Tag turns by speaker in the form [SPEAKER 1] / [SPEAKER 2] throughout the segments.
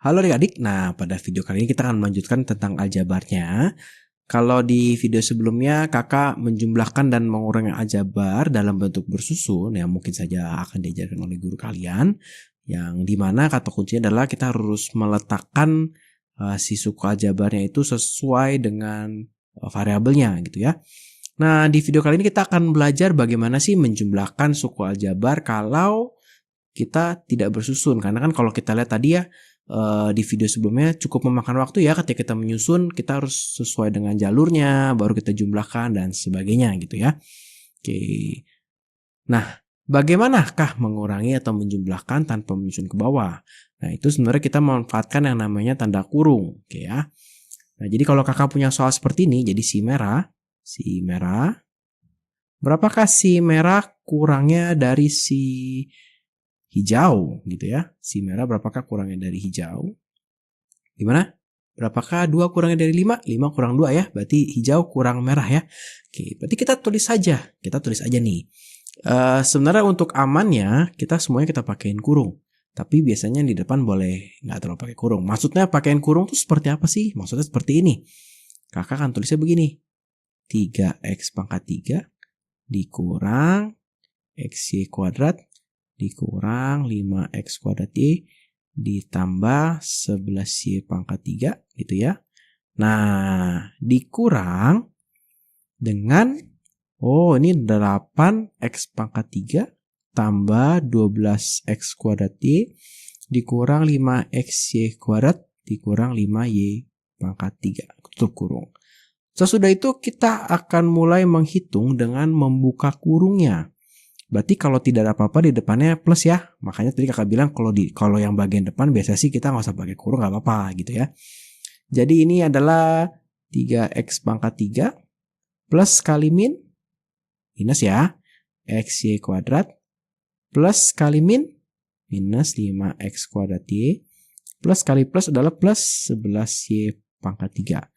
[SPEAKER 1] Halo adik-adik, nah pada video kali ini kita akan melanjutkan tentang aljabarnya. Kalau di video sebelumnya kakak menjumlahkan dan mengurangi aljabar dalam bentuk bersusun yang mungkin saja akan diajarkan oleh guru kalian. Yang dimana kata kuncinya adalah kita harus meletakkan si suku aljabarnya itu sesuai dengan variabelnya gitu ya. Nah di video kali ini kita akan belajar bagaimana sih menjumlahkan suku aljabar kalau kita tidak bersusun. Karena kan kalau kita lihat tadi ya di video sebelumnya cukup memakan waktu ya ketika kita menyusun, kita harus sesuai dengan jalurnya, baru kita jumlahkan dan sebagainya gitu ya. Oke. Nah, bagaimanakah mengurangi atau menjumlahkan tanpa menyusun ke bawah? Nah, itu sebenarnya kita memanfaatkan yang namanya tanda kurung, oke ya. Nah, jadi kalau kakak punya soal seperti ini, jadi si merah, berapakah si merah kurangnya dari si hijau gitu ya. Si merah berapakah kurangnya dari hijau? Gimana? Berapakah 2 kurangnya dari 5? 5 kurang 2 ya. Berarti hijau kurang merah ya. Oke, berarti kita tulis saja. Kita tulis aja nih. Sebenarnya untuk amannya kita semuanya kita pakein kurung. Tapi biasanya di depan boleh nggak terlalu pakai kurung. Maksudnya pakaiin kurung tuh seperti apa sih? Maksudnya seperti ini. Kakak akan tulisnya begini. 3x pangkat 3 dikurang xy kuadrat dikurang 5x kuadrat y ditambah 11y pangkat 3 gitu ya. Nah, dikurang dengan ini 8x pangkat 3 tambah 12x kuadrat y dikurang 5xy kuadrat dikurang 5y pangkat 3. Tutup kurung. Sesudah itu kita akan mulai menghitung dengan membuka kurungnya. Berarti kalau tidak ada apa-apa di depannya plus ya. Makanya tadi kakak bilang kalau yang bagian depan biasa sih kita nggak usah pakai kurung, nggak apa-apa gitu ya. Jadi ini adalah 3x pangkat 3 plus kali min minus ya xy kuadrat plus kali min minus 5x kuadrat y plus kali plus adalah plus 11y pangkat 3.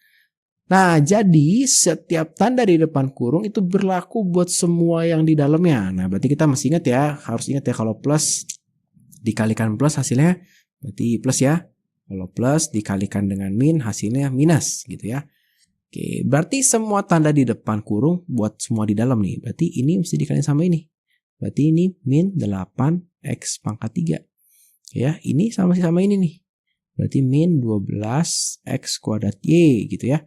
[SPEAKER 1] Nah, jadi setiap tanda di depan kurung itu berlaku buat semua yang di dalamnya. Nah, berarti kita masih ingat ya, harus ingat ya kalau plus dikalikan plus hasilnya berarti plus ya. Kalau plus dikalikan dengan min hasilnya minus gitu ya. Oke, berarti semua tanda di depan kurung buat semua di dalam nih. Berarti ini mesti dikalikan sama ini. Berarti ini min 8x pangkat 3. Ya, ini sama ini nih. Berarti min 12x kuadrat y gitu ya.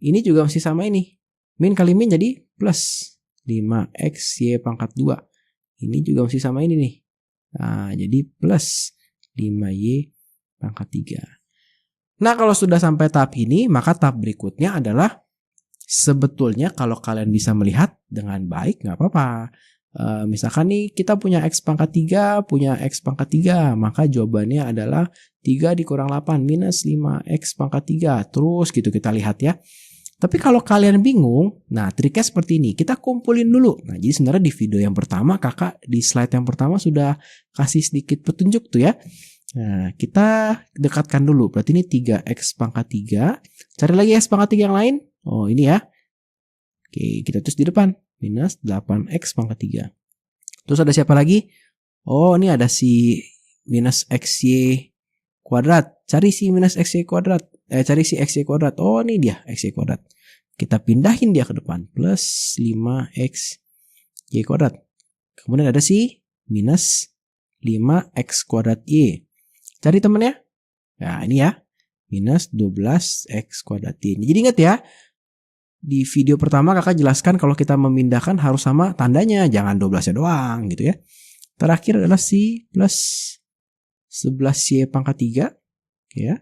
[SPEAKER 1] Ini juga masih sama ini. Min kali min jadi plus 5x y pangkat 2. Ini juga masih sama ini nih. Nah, jadi plus 5y pangkat 3. Nah, kalau sudah sampai tahap ini, maka tahap berikutnya adalah sebetulnya kalau kalian bisa melihat dengan baik, nggak apa-apa. Misalkan nih kita punya x pangkat 3, punya x pangkat 3, maka jawabannya adalah 3 dikurang 8 minus 5x pangkat 3. Terus gitu kita lihat ya. Tapi kalau kalian bingung, nah triknya seperti ini. Kita kumpulin dulu. Nah, jadi sebenarnya di video yang pertama, kakak di slide yang pertama sudah kasih sedikit petunjuk tuh ya. Nah, kita dekatkan dulu. Berarti ini 3x pangkat 3. Cari lagi x pangkat 3 yang lain. Oh, ini ya. Oke, kita tulis di depan. Minus 8x pangkat 3. Terus ada siapa lagi? Oh, ini ada si minus xy kuadrat. Cari si minus xy kuadrat. Cari si xy kuadrat. Oh, ini dia xy kuadrat. Kita pindahin dia ke depan. Plus 5x y kuadrat. Kemudian ada si minus 5x kuadrat y. Cari temennya. Nah, ini ya. Minus 12x kuadrat y. Jadi ingat ya. Di video pertama kakak jelaskan kalau kita memindahkan harus sama tandanya. Jangan 12-nya doang gitu ya. Terakhir adalah si plus 11y pangkat 3. Oke ya.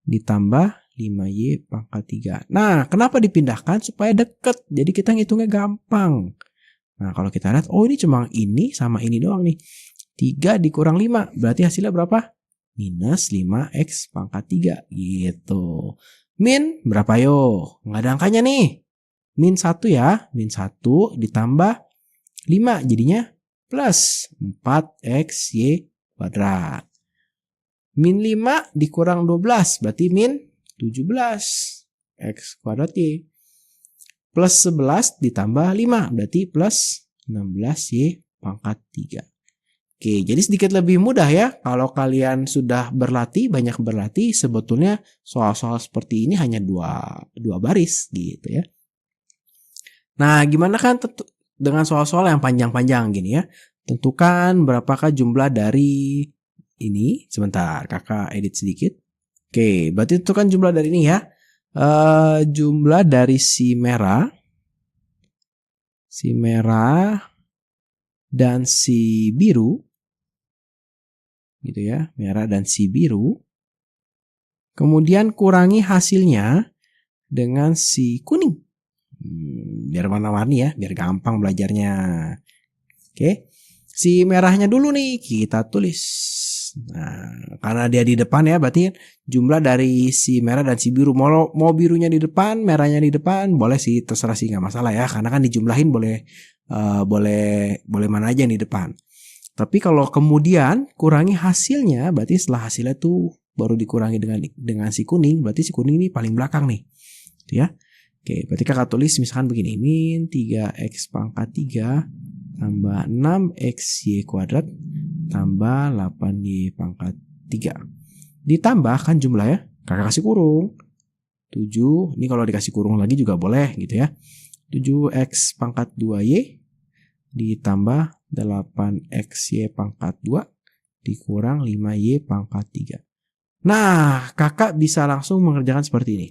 [SPEAKER 1] Ditambah 5y pangkat 3. Nah, kenapa dipindahkan? Supaya deket. Jadi kita ngitungnya gampang. Nah, kalau kita lihat, oh ini cuma ini sama ini doang nih. 3 dikurang 5. Berarti hasilnya berapa? Minus 5x pangkat 3. Gitu. Min berapa yo? Nggak ada angkanya nih. Min 1 ya. Min 1 ditambah 5. Jadinya plus 4xy kuadrat. Min 5 dikurang 12. Berarti min 17x kuadrat y. Plus 11 ditambah 5. Berarti plus 16y pangkat 3. Oke, jadi sedikit lebih mudah ya. Kalau kalian sudah berlatih, banyak berlatih, sebetulnya soal-soal seperti ini hanya dua baris gitu ya. Nah, gimana kan dengan soal-soal yang panjang-panjang gini ya. Tentukan berapakah jumlah dari ini. Sebentar, kakak edit sedikit. Oke, berarti tentukan jumlah dari ini ya. Jumlah dari si merah dan si biru gitu ya, merah dan si biru. Kemudian kurangi hasilnya dengan si kuning. Biar warna-warni ya, biar gampang belajarnya. Oke. Si merahnya dulu nih kita tulis. Nah, karena dia di depan ya, berarti jumlah dari si merah dan si biru. Mau birunya di depan, merahnya di depan, boleh sih, terserah sih, nggak masalah ya. Karena kan dijumlahin boleh mana aja yang di depan. Tapi kalau kemudian kurangi hasilnya, berarti setelah hasilnya tuh baru dikurangi dengan si kuning, berarti si kuning ini paling belakang nih. Gitu ya. Oke, berarti kakak tulis misalkan begini, min 3x pangkat 3 tambah 6xy kuadrat tambah 8y pangkat 3. Ditambahkan jumlah ya, kakak kasih kurung. 7, ini kalau dikasih kurung lagi juga boleh gitu ya. 7x pangkat 2y ditambah 8xy pangkat 2 dikurang 5y pangkat 3. Nah, kakak bisa langsung mengerjakan seperti ini.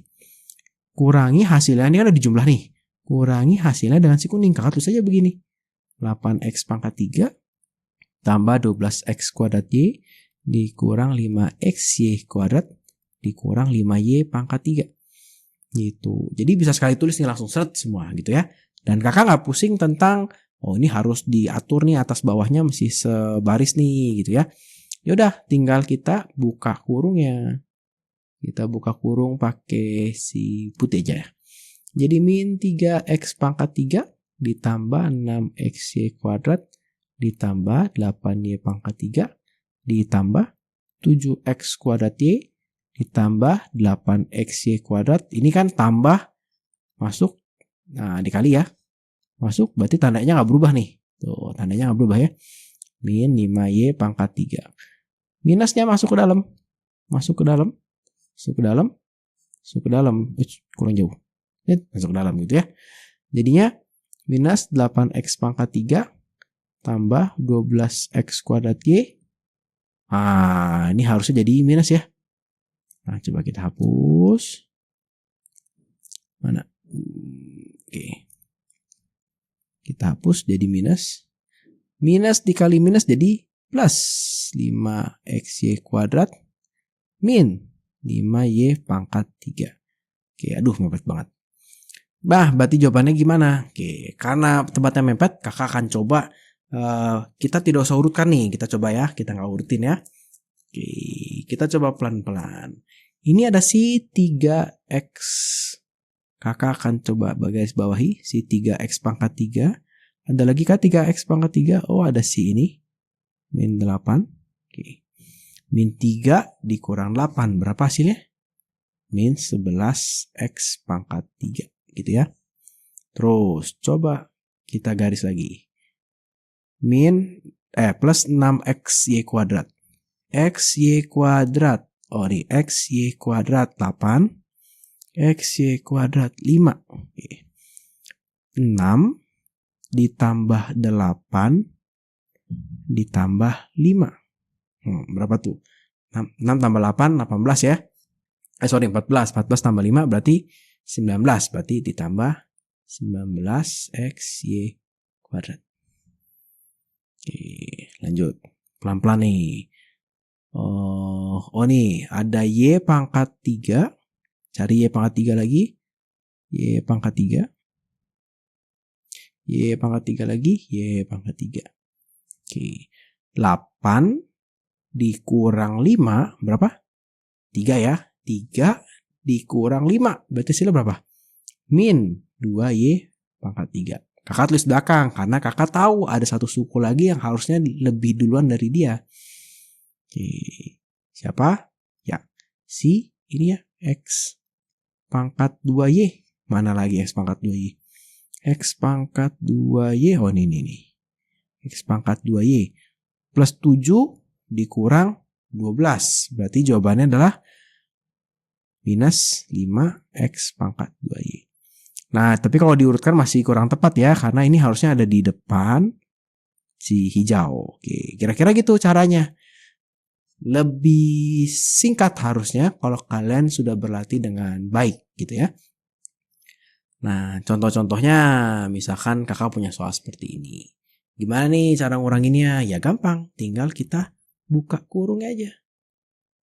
[SPEAKER 1] Kurangi hasilnya, ini kan ada di jumlah nih. Kurangi hasilnya dengan si kuning. Kakak tulis saja begini. 8x pangkat 3 tambah 12x kuadrat y dikurang 5xy kuadrat dikurang 5y pangkat 3. Gitu. Jadi bisa sekali tulis nih langsung seret semua gitu ya. Dan kakak nggak pusing tentang ini harus diatur nih atas bawahnya mesti sebaris nih gitu ya. Yaudah, tinggal kita buka kurungnya. Kita buka kurung pakai si putih aja ya. Jadi min 3x pangkat 3 ditambah 6xy kuadrat ditambah 8y pangkat 3 ditambah 7x kuadrat y ditambah 8xy kuadrat. Ini kan tambah masuk, nah dikali ya. Masuk berarti tandanya nggak berubah nih. Tuh, tandanya nggak berubah ya. Min 5y pangkat 3. Minusnya masuk ke dalam. Masuk ke dalam. Masuk ke dalam. Masuk ke dalam. Kurang jauh. Masuk ke dalam gitu ya. Jadinya minus 8x pangkat 3 tambah 12x kuadrat y. Ini harusnya jadi minus ya. Nah, coba kita hapus. Mana? Oke. Kita hapus jadi minus. Minus dikali minus jadi plus 5xy kuadrat min 5y pangkat 3. Oke, aduh mepet banget. Bah, berarti jawabannya gimana? Oke, karena tempatnya mepet, kakak akan coba kita tidak usah urutkan nih, kita coba ya, kita nggak urutin ya. Oke, kita coba pelan-pelan. Ini ada si 3x. Kakak akan coba garis bawahi si 3x pangkat 3. Ada lagi kah 3x pangkat 3? Oh, ada si ini. Min 8. Oke. Min 3 dikurang 8. Berapa hasilnya? Min 11x pangkat 3. Gitu ya. Terus coba kita garis lagi. Plus 6xy kuadrat. Xy kuadrat. Oh, ini xy kuadrat 8. Xy kuadrat 5. Oke. 6 ditambah 8 ditambah 5. Berapa tuh? 6 tambah 8, 18 ya. 14. 14 tambah 5 berarti 19. Berarti ditambah 19xy kuadrat. Oke, lanjut. Pelan-pelan nih. Nih ada y pangkat 3. Cari y pangkat 3 lagi. Y pangkat 3. Y pangkat 3 lagi. Y pangkat 3. Oke. 8 dikurang 5. Berapa? 3 ya. 3 dikurang 5. Berarti hasilnya berapa? Min 2y pangkat 3. Kakak tulis belakang. Karena kakak tahu ada satu suku lagi yang harusnya lebih duluan dari dia. Oke. Siapa? Ya. Si ini ya. X pangkat 2y. Mana lagi X pangkat 2y? X pangkat 2y. Oh ini nih. X pangkat 2y. plus 7 dikurang 12. Berarti jawabannya adalah minus 5x pangkat 2y. Nah, tapi kalau diurutkan masih kurang tepat ya, karena ini harusnya ada di depan si hijau. Oke, kira-kira gitu caranya. Lebih singkat harusnya kalau kalian sudah berlatih dengan baik gitu ya. Nah, contoh-contohnya misalkan kakak punya soal seperti ini. Gimana nih cara nguranginnya? Ya gampang, tinggal kita buka kurung aja.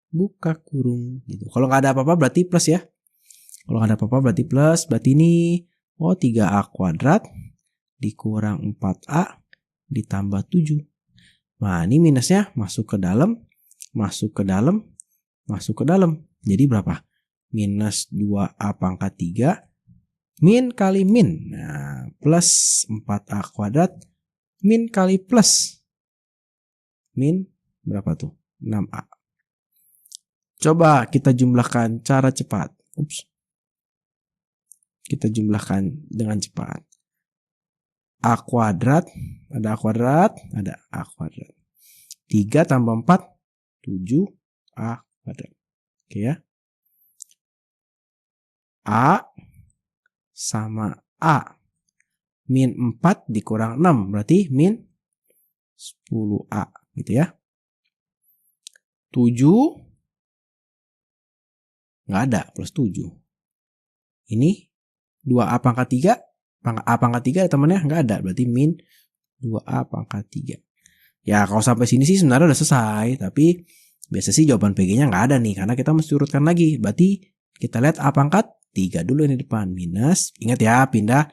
[SPEAKER 1] Buka kurung gitu. Kalau nggak ada apa-apa berarti plus ya. Kalau nggak ada apa-apa berarti plus. Berarti ini 3a kuadrat dikurang 4a ditambah 7. Nah, ini minusnya masuk ke dalam, masuk ke dalam, masuk ke dalam. Jadi berapa? Minus 2a pangkat 3 min kali min. Nah, plus 4a kuadrat min kali plus. Min berapa tuh? 6a. Coba kita jumlahkan cara cepat. Kita jumlahkan dengan cepat. A kuadrat, ada A kuadrat, ada A kuadrat. 3 tambah 4, 7A kuadrat. Oke ya. A sama A. Min 4 dikurang 6, berarti min 10A. Gitu ya. 7, nggak ada, plus 7. Ini 2A pangkat 3, A pangkat 3 temannya nggak ada, berarti min 2A pangkat 3. Ya kalau sampai sini sih sebenarnya udah selesai, tapi biasa sih jawaban PG-nya nggak ada nih, karena kita mesti urutkan lagi. Berarti kita lihat A pangkat 3 dulu ini depan, minus, ingat ya pindah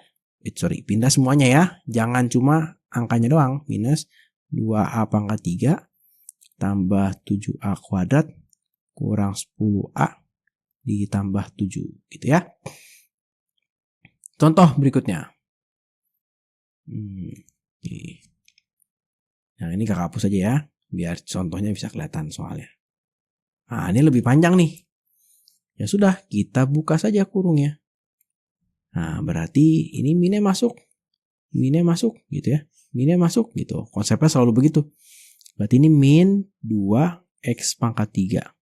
[SPEAKER 1] semuanya ya, jangan cuma angkanya doang, minus 2A pangkat 3 tambah 7A kuadrat kurang 10A ditambah 7 gitu ya. Contoh berikutnya. Nah ini kakak hapus aja ya, biar contohnya bisa kelihatan soalnya. Nah ini lebih panjang nih. Ya sudah, kita buka saja kurungnya. Nah berarti ini minnya masuk gitu ya. Minnya masuk gitu, konsepnya selalu begitu. Berarti ini min 2x pangkat 3.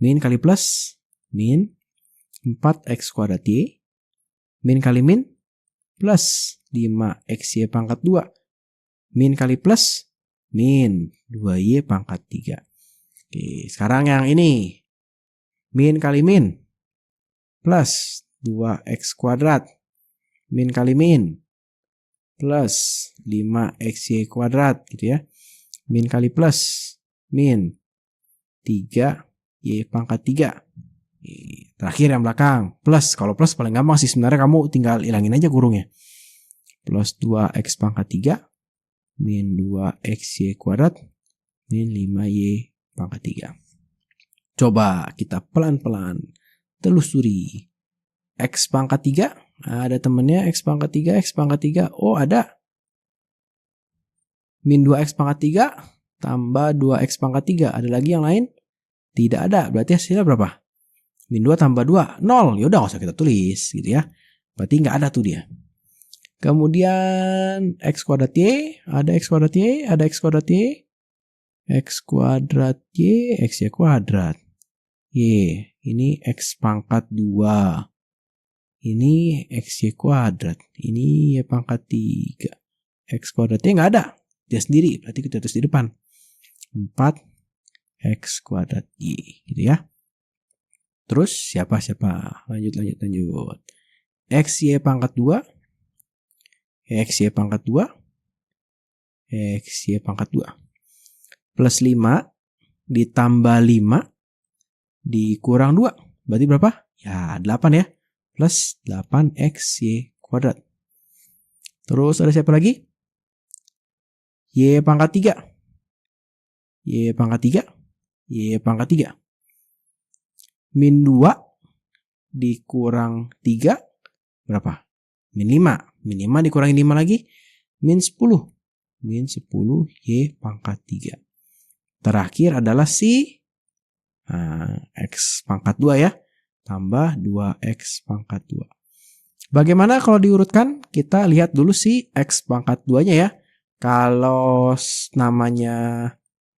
[SPEAKER 1] Min kali plus, min 4x kuadrat y. Min kali min, plus 5xy pangkat 2. Min kali plus, min 2y pangkat 3. Oke, sekarang yang ini. Min kali min, plus 2x kuadrat. Min kali min, plus 5xy kuadrat gitu ya. Min kali plus, min 3y pangkat 3. Terakhir yang belakang, plus. Kalau plus paling gampang sih sebenarnya, kamu tinggal hilangin aja kurungnya. Plus 2x pangkat 3 min 2xy kuadrat min 5y pangkat 3. Coba kita pelan-pelan telusuri. X pangkat 3, ada temennya x pangkat 3, x pangkat 3. Oh ada. Min 2x pangkat 3 tambah 2x pangkat 3. Ada lagi yang lain? Tidak ada. Berarti hasilnya berapa? Min 2 tambah 2, 0. Yaudah gak usah kita tulis gitu ya. Berarti nggak ada tuh dia. Kemudian x kuadrat y, ada x kuadrat y, ada x kuadrat y. X kuadrat y, x y kuadrat. Y, ini x pangkat 2. Ini x y kuadrat. Ini y pangkat 3. X kuadrat y nggak ada. Dia sendiri, berarti kita tulis di depan. 4 x kuadrat y gitu ya. Terus siapa? Lanjut. X y pangkat 2. X y pangkat 2. X y pangkat 2. Plus 5 ditambah 5 dikurang 2. Berarti berapa? Ya 8 ya. Plus 8xy kuadrat. Terus ada siapa lagi? Y pangkat 3. Y pangkat 3. Y pangkat 3. Min 2 dikurang 3 berapa? Min 5. Min 5 dikurangi 5 lagi. Min 10. Min 10 Y pangkat 3. Terakhir adalah si X pangkat 2 ya. Tambah 2X pangkat 2. Bagaimana kalau diurutkan? Kita lihat dulu si X pangkat 2 nya ya. Kalau namanya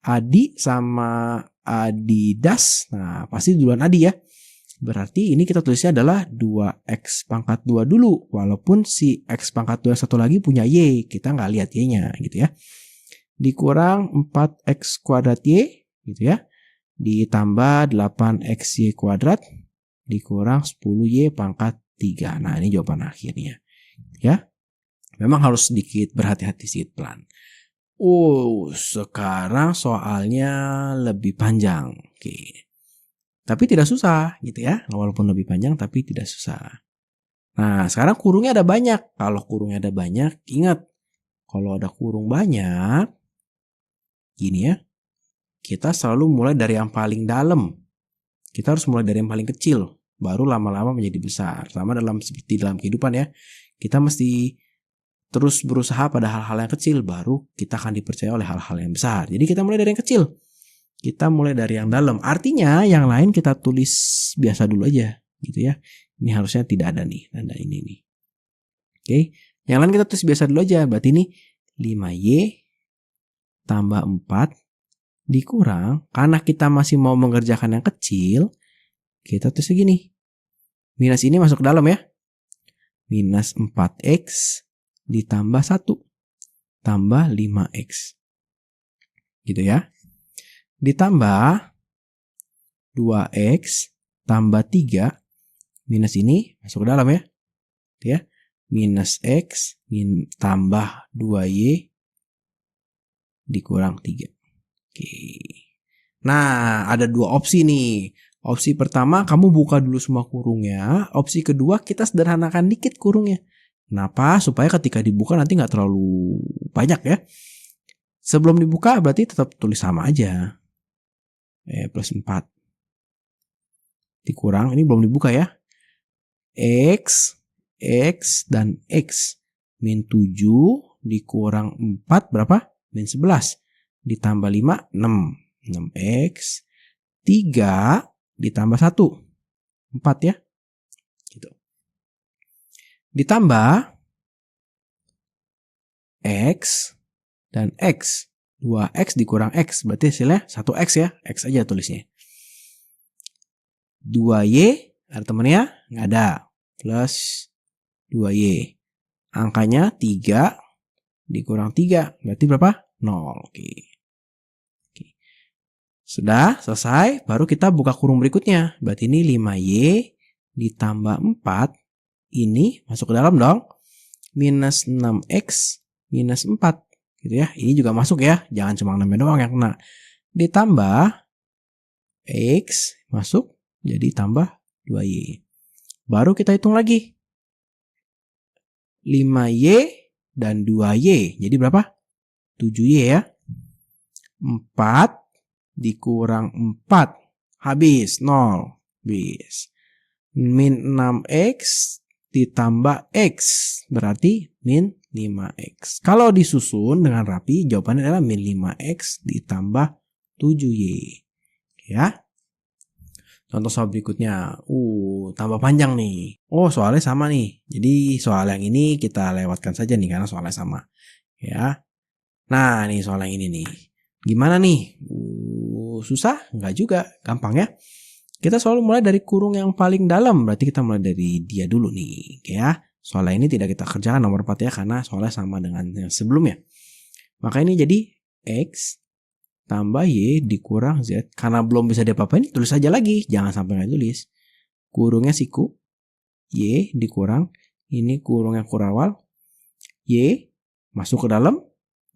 [SPEAKER 1] Adi sama Adidas, nah pasti duluan Adi ya. Berarti ini kita tulisnya adalah 2x pangkat 2 dulu. Walaupun si x pangkat 2 yang satu lagi punya y. Kita nggak lihat y-nya gitu ya. Dikurang 4x kuadrat y gitu ya. Ditambah 8xy kuadrat. Dikurang 10y pangkat 3. Nah ini jawaban akhirnya. Ya. Memang harus sedikit berhati-hati, sedikit pelan. Sekarang soalnya lebih panjang. Oke. Tapi tidak susah gitu ya. Walaupun lebih panjang tapi tidak susah. Nah sekarang kurungnya ada banyak. Kalau kurungnya ada banyak, ingat. Kalau ada kurung banyak, gini ya. Kita selalu mulai dari yang paling dalam. Kita harus mulai dari yang paling kecil. Baru lama-lama menjadi besar. Sama seperti dalam kehidupan ya. Kita mesti terus berusaha pada hal-hal yang kecil. Baru kita akan dipercaya oleh hal-hal yang besar. Jadi kita mulai dari yang kecil. Kita mulai dari yang dalam. Artinya yang lain kita tulis biasa dulu aja gitu ya. Ini harusnya tidak ada nih tanda ini nih. Oke. Yang lain kita tulis biasa dulu aja. Berarti ini 5y tambah 4 dikurang. Karena kita masih mau mengerjakan yang kecil. Kita tulis segini. Minus ini masuk ke dalam ya. Minus 4x ditambah 1 tambah 5x. Gitu ya. Ditambah 2x tambah 3 minus ini masuk ke dalam ya. Ya. Minus x tambah 2y dikurang 3. Oke. Nah, ada dua opsi nih. Opsi pertama, kamu buka dulu semua kurungnya. Opsi kedua, kita sederhanakan dikit kurungnya. Kenapa? Supaya ketika dibuka nanti nggak terlalu banyak ya. Sebelum dibuka berarti tetap tulis sama aja. Plus 4 dikurang, ini belum dibuka ya. X dan X. Min 7 dikurang 4 berapa? Min 11. Ditambah 5, 6. 6X. 3 ditambah 1. 4 ya. Gitu. Ditambah X dan X. 2x dikurang x, berarti hasilnya 1x ya, x aja tulisnya. 2y, ada temennya? Nggak ada. Plus 2y. Angkanya 3 dikurang 3, berarti berapa? 0. Oke. Sudah selesai, baru kita buka kurung berikutnya. Berarti ini 5y ditambah 4, ini masuk ke dalam dong. Minus 6x minus 4. Gitu ya. Ini juga masuk ya. Jangan cuma 6 doang yang kena. Ditambah x masuk jadi tambah 2y. Baru kita hitung lagi. 5y dan 2y. Jadi berapa? 7y ya. 4 dikurang 4. Habis 0. Habis. Min 6x ditambah x. Berarti min 5x. Kalau disusun dengan rapi, jawabannya adalah min 5x ditambah 7y. Ya. Contoh soal berikutnya. Tambah panjang nih. Soalnya sama nih. Jadi soal yang ini kita lewatkan saja nih karena soalnya sama. Ya. Nah, nih soal yang ini nih. Gimana nih? Susah? Enggak juga. Gampang ya. Kita selalu mulai dari kurung yang paling dalam. Berarti kita mulai dari dia dulu nih. Ya. Soalnya ini tidak kita kerjakan nomor 4 ya, karena soalnya sama dengan yang sebelumnya. Maka ini jadi X tambah Y dikurang Z. Karena belum bisa diapa-apain, tulis aja lagi. Jangan sampai nggak tulis. Kurungnya siku. Y dikurang. Ini kurung yang kurawal. Y masuk ke dalam.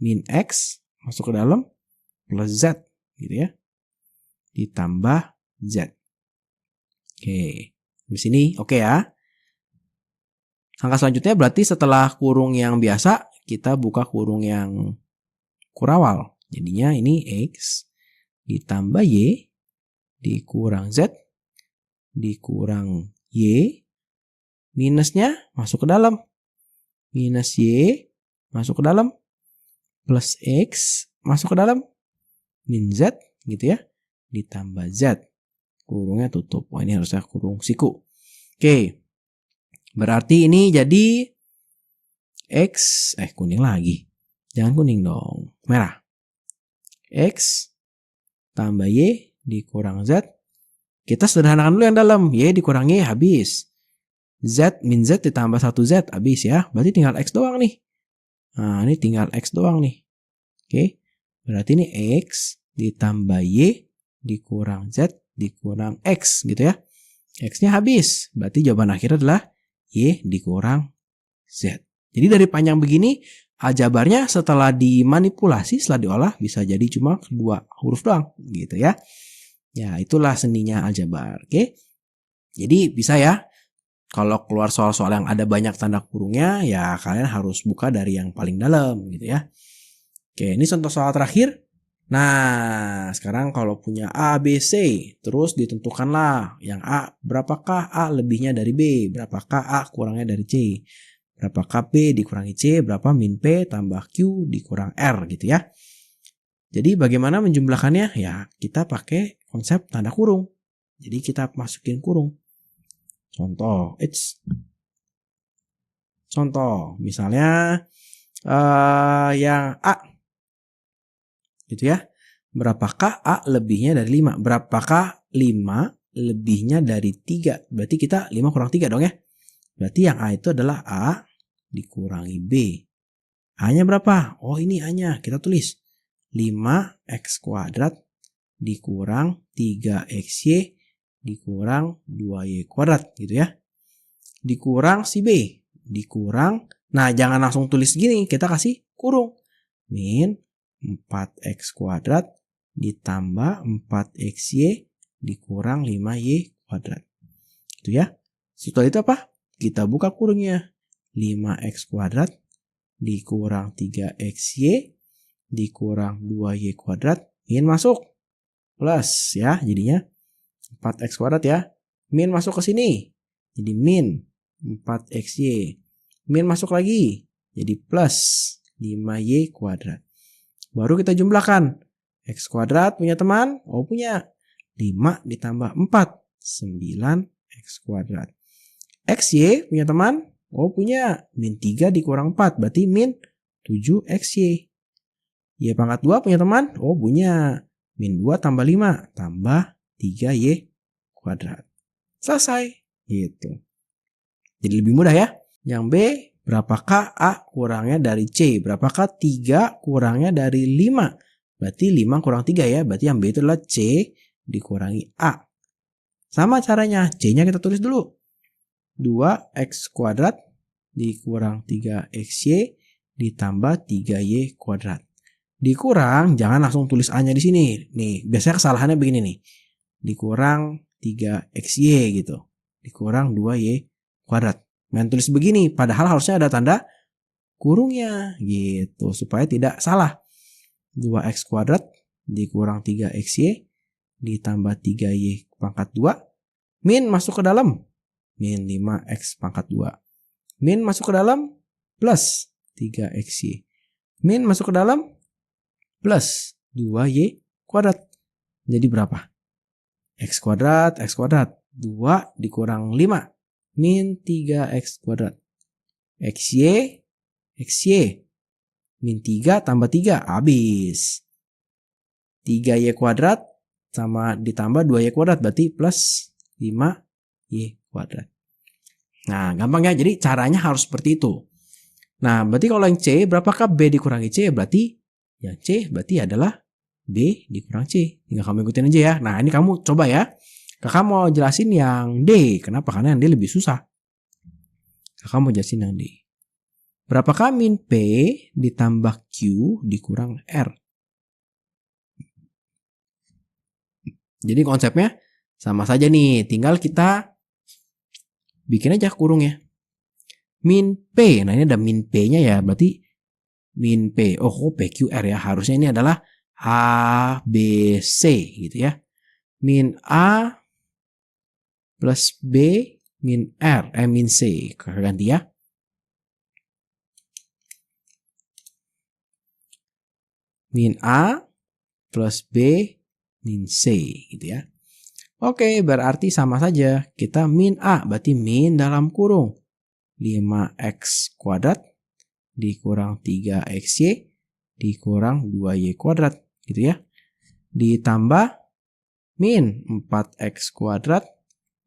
[SPEAKER 1] Min X masuk ke dalam. Plus Z. Gitu ya. Ditambah Z. Oke. Di sini oke ya. Angka selanjutnya berarti setelah kurung yang biasa, kita buka kurung yang kurawal. Jadinya ini X ditambah Y dikurang Z dikurang Y. Minusnya masuk ke dalam. Minus Y masuk ke dalam. Plus X masuk ke dalam. Min Z gitu ya. Ditambah Z. Kurungnya tutup. Ini harusnya kurung siku. Oke. Berarti ini jadi X, kuning lagi. Jangan kuning dong, merah. X tambah Y dikurang Z. Kita sederhanakan dulu yang dalam. Y dikurang Y habis. Z min Z ditambah 1Z habis ya. Berarti tinggal X doang nih. Nah ini tinggal X doang nih. Oke. Berarti ini X ditambah Y dikurang Z dikurang X gitu ya. X-nya habis. Berarti jawaban akhirnya adalah Y dikurang Z. Jadi dari panjang begini, aljabarnya setelah dimanipulasi, setelah diolah bisa jadi cuma 2 huruf doang gitu ya. Ya itulah seninya aljabar. Oke. Jadi bisa ya. Kalau keluar soal-soal yang ada banyak tanda kurungnya, ya kalian harus buka dari yang paling dalam gitu ya. Oke, ini contoh soal terakhir. Nah, sekarang kalau punya A, B, C, terus ditentukanlah yang A, berapakah A lebihnya dari B, berapakah A kurangnya dari C, berapakah P dikurangi C, berapa min P tambah Q dikurang R gitu ya. Jadi bagaimana menjumlahkannya? Ya, kita pakai konsep tanda kurung. Jadi kita masukin kurung. Contoh, misalnya yang A, gitu ya. Berapakah A lebihnya dari 5? Berapakah 5 lebihnya dari 3? Berarti kita 5 kurang 3 dong ya. Berarti yang A itu adalah A dikurangi B. A-nya berapa? Oh ini A-nya, kita tulis 5x kuadrat dikurang 3xy dikurang 2y kuadrat gitu ya. Dikurang si B. Dikurang. Nah jangan langsung tulis gini. Kita kasih kurung. Min 4x kuadrat ditambah 4xy dikurang 5y kuadrat. Itu ya. Setelah itu apa? Kita buka kurungnya. 5x kuadrat dikurang 3xy dikurang 2y kuadrat. Min masuk. Plus ya jadinya 4x kuadrat ya. Min masuk ke sini. Jadi min 4xy. Min masuk lagi. Jadi plus 5y kuadrat. Baru kita jumlahkan. X kuadrat punya teman? Oh punya. 5 ditambah 4. 9x kuadrat. XY punya teman? Oh punya. Min 3 dikurang 4. Berarti min 7xy. Y pangkat 2 punya teman? Oh punya. Min 2 tambah 5 tambah 3y kuadrat. Selesai. Gitu. Jadi lebih mudah ya. Yang B, berapakah A kurangnya dari C? Berapakah 3 kurangnya dari 5? Berarti 5 kurang 3 ya. Berarti yang B itu adalah C dikurangi A. Sama caranya. C-nya kita tulis dulu. 2x kuadrat dikurang 3xy ditambah 3y kuadrat. Dikurang, jangan langsung tulis A-nya di sini. Nih, biasanya kesalahannya begini nih. Dikurang 3xy gitu. Dikurang 2y kuadrat. Main tulis begini, padahal harusnya ada tanda kurungnya gitu. Supaya tidak salah. 2x kuadrat dikurang 3xy ditambah 3y pangkat 2. Min masuk ke dalam. Min 5x pangkat 2. Min masuk ke dalam. Plus 3xy. Min masuk ke dalam. Plus 2y kuadrat. Jadi berapa? X kuadrat. 2 dikurang 5. Min 3x kuadrat. XY. Min 3 tambah 3. Habis. 3y kuadrat sama ditambah 2y kuadrat. Berarti plus 5y kuadrat. Nah gampang ya. Jadi caranya harus seperti itu. Nah berarti kalau yang C. Berapakah B dikurangi C? Berarti yang C berarti adalah B dikurang C. Tinggal kamu ikutin aja ya. Nah ini kamu coba ya. Kakak mau jelasin yang D. Kenapa? Karena yang D lebih susah. Kakak mau jelasin yang D. Berapakah min P ditambah Q dikurang R? Jadi konsepnya sama saja nih. Tinggal kita bikin aja kurungnya. Min P. Nah ini ada min P-nya ya. Berarti min P. Oh PQR ya. Harusnya ini adalah A, B, C gitu ya. Min A plus B min R. Min C. Kakak ganti ya. Min A plus B min C gitu ya. Oke berarti sama saja. Kita min A. Berarti min dalam kurung. 5x kuadrat dikurang 3xy dikurang 2Y kuadrat gitu ya. Ditambah min 4X kuadrat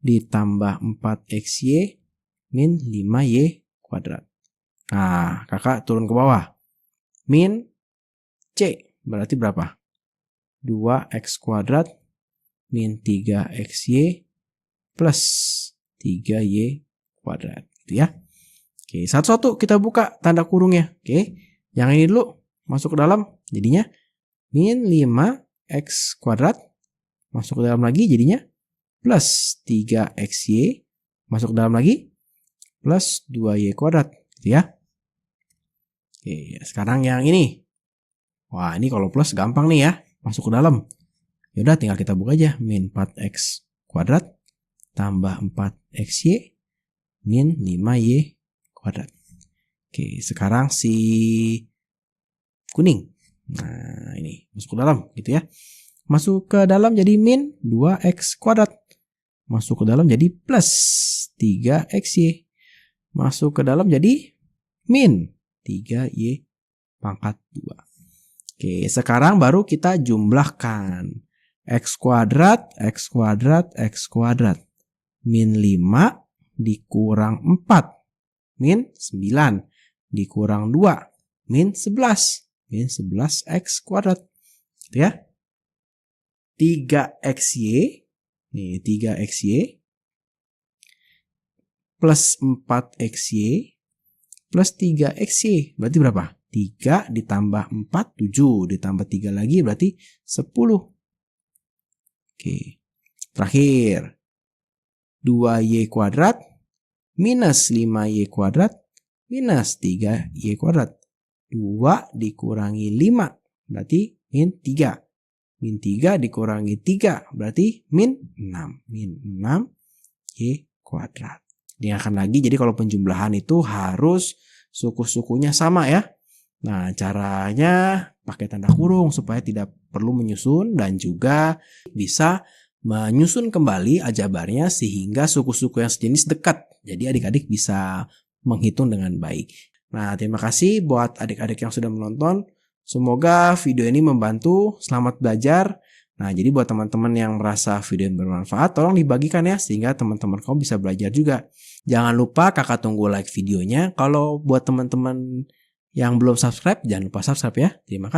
[SPEAKER 1] ditambah 4XY min 5Y kuadrat. Nah, kakak turun ke bawah. Min C berarti berapa? 2X kuadrat min 3XY plus 3Y kuadrat gitu ya. Oke, satu-satu kita buka tanda kurungnya. Oke, yang ini dulu masuk ke dalam, jadinya min 5X kuadrat masuk ke dalam lagi, jadinya plus 3XY masuk ke dalam lagi plus 2Y kuadrat gitu ya. Oke, sekarang yang ini. Wah, ini kalau plus gampang nih ya, masuk ke dalam. Yaudah, tinggal kita buka aja. Min 4X kuadrat tambah 4XY min 5Y kuadrat. Oke, sekarang si kuning. Nah, ini masuk ke dalam gitu ya. Masuk ke dalam jadi min 2X kuadrat. Masuk ke dalam jadi plus 3XY. Masuk ke dalam jadi min 3Y pangkat 2. Oke, sekarang baru kita jumlahkan. X kuadrat, X kuadrat, X kuadrat. Min 5 dikurang 4. Min 9 dikurang 2. Min 11. Min 11X kuadrat. Gitu ya. 3XY. Nih, 3XY. Plus 4XY. Plus 3XY. Berarti berapa? 3 ditambah 4, 7. Ditambah 3 lagi berarti 10. Oke. Terakhir. 2Y kuadrat minus 5Y kuadrat minus 3Y kuadrat. 2 dikurangi 5 berarti min 3. Min 3 dikurangi 3 berarti min 6. Min 6Y kuadrat. Diingatkan lagi, jadi kalau penjumlahan itu harus suku-sukunya sama ya. Nah, caranya pakai tanda kurung supaya tidak perlu menyusun dan juga bisa menyusun kembali aljabarnya sehingga suku-suku yang sejenis dekat. Jadi adik-adik bisa menghitung dengan baik. Nah, terima kasih buat adik-adik yang sudah menonton. Semoga video ini membantu. Selamat belajar. Nah, jadi buat teman-teman yang merasa video ini bermanfaat, tolong dibagikan ya sehingga teman-teman kamu bisa belajar juga. Jangan lupa kakak tunggu like videonya. Kalau buat teman-teman yang belum subscribe, jangan lupa subscribe ya. Terima kasih.